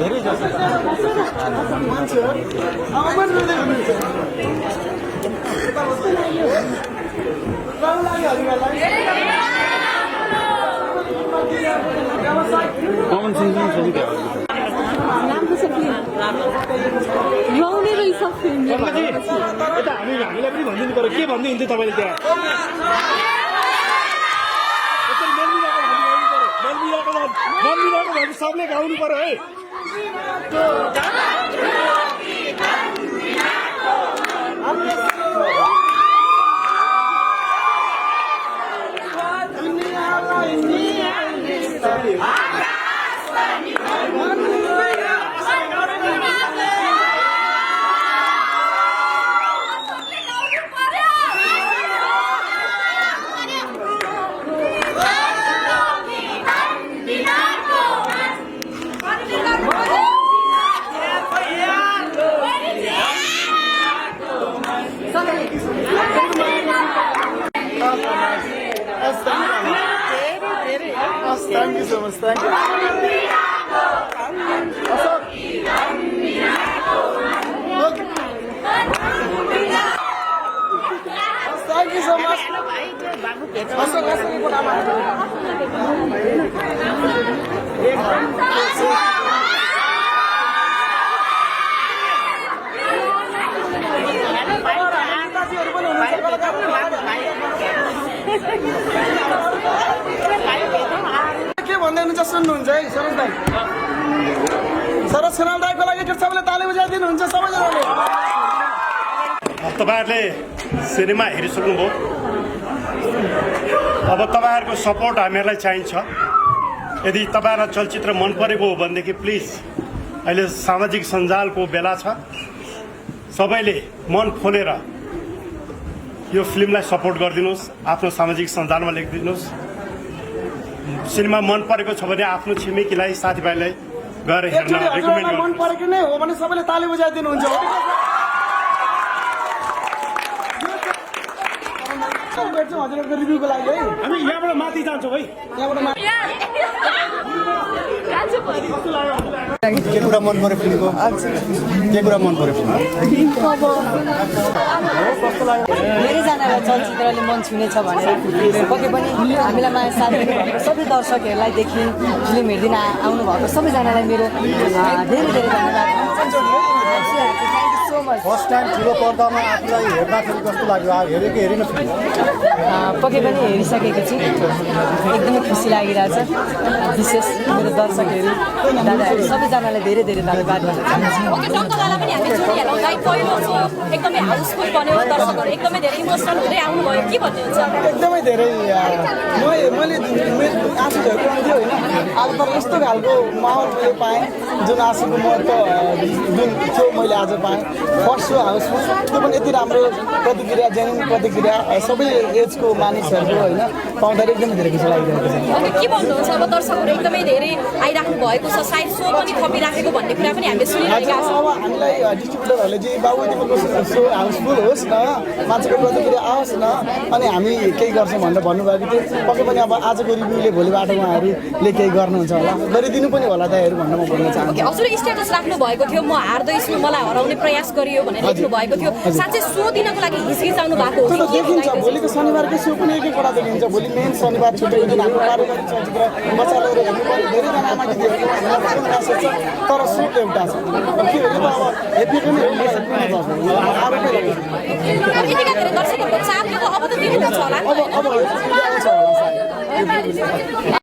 धेरै जसो common sense पनि छ नि त्यहाँ राम्रो छ फिल्म रौने रहेछ फिल्म यता हामीलाई पनि भनिदिनु पर्यो के भन्दै हुन्थ्यो तपाईँले त्यहाँ भने सबले गाउनु पर्यो है Thank you so much. Thank you. Thank you so much. के भन्दै हुनुहुन्छ सुन्नुहुन्छ है सरोज दाइ सरोज खनाल दाइको लागि के सबैले ताली बजाइदिनु हुन्छ सबैजनाले तपाईहरुले सिनेमा हेरिसक्नुभयो अब तपाईहरुको सपोर्ट हामीलाई चाहिन्छ यदि तपाईहरुलाई चलचित्र मन परेको हो भनेदेखि प्लिज अहिले सामाजिक सञ्जालको बेला छ सबैले मन खोलेर यो फिल्मलाई सपोर्ट गरिदिनुस् आफ्नो सामाजिक सञ्जालमा लेखिदिनुस् सिनेमा मन परेको छ भने आफ्नो छिमेकीलाई साथीभाइलाई गएर हेर्न रेकमेन्ड गर्नु मन परेको नै हो भने सबैले ताली बजाइदिनु हुन्छ हजुरहरुको रिभ्यूको लागि है हामी यहाँबाट माथि जान्छौँ है यहाँबाट के कुरा मन पर्यो फिल्मको के कुरा मन पर्यो धेरैजनालाई चलचित्रले मन छुनेछ भनेर पक्कै पनि हामीलाई माया साथ दिनुभएको सबै दर्शकहरूलाई देखि फिल्म हेरिदिन आउनुभएको सबैजनालाई मेरो धेरै धेरै धन्यवाद फर्स्ट टाइम ठुलो पर्दामा आफूलाई हेर्दाखेरि कस्तो लाग्यो हेरेको हेरिन पक्कै पनि हेरिसकेको छु एकदमै खुसी लागिरहेछ विशेष मेरो दर्शकहरू दादाहरू सबैजनालाई धेरै धेरै धन्यवाद भन्न चाहन्छु टक्कवाला पनि हामी जुनियरहरू गाई पहिलो सो एकदमै हाउसफुल बन्यो दर्शकहरू एकदमै धेरै इमोसनल हुँदै आउनुभयो के भन्नुहुन्छ एकदमै धेरै मैले आँसु झर्काउँथ्यो होइन आज तर यस्तो खालको माहौल मैले पाएँ जुन आँसुको महत्त्व जुन थियो मैले आज पाएँ फर्स्ट सो हाउसफुल त्यो पनि यति राम्रो प्रतिक्रिया जेन्युन प्रतिक्रिया सबै एजको मानिसहरूको होइन पाउँदाखेरि एकदमै धेरै खुसी लागिरहेको छ के भन्नुहुन्छ अब दर्शकहरू एकदमै धेरै आइराख्नु भएको छ सायद सो पनि थपिराखेको भन्ने कुरा पनि हामीले सुनिरहेका छौँ अब हामीलाई डिस्ट्रिब्युटरहरूले चाहिँ बाबु तिमीको सो हाउसफुल होस् न मान्छेको प्रतिक्रिया आओस् न अनि हामी केही गर्छौँ भनेर भन्नुभएको थियो पक्कै पनि अब आजको रिभ्यूले भोलिबाट उहाँहरूले केही गर्नुहुन्छ होला गरिदिनु पनि होला दाइहरू भनेर म भन्न चाहन्छु हजुर स्टेटस राख्नु भएको थियो म हार्दैछु मलाई हराउने प्रयास गरियो भनेर लेख्नु भएको थियो साँच्चै सो दिनको लागि हिचकिचाउनु भएको त्यो त देखिन्छ भोलिको शनिबारकै सो पनि एक एकवटा देखिन्छ भोलि मेन शनिबार छुट्टै जुन हाम्रो पारिवारिक चलचित्र बच्चालाई हेर्नु पर्यो धेरैजना आमा दिदीहरू तर सो एउटा छ के हो अब हेप्पी पनि यतिका धेरै दर्शकहरूको चाप अब त दिनु छ होला अब आउँछ होला सायद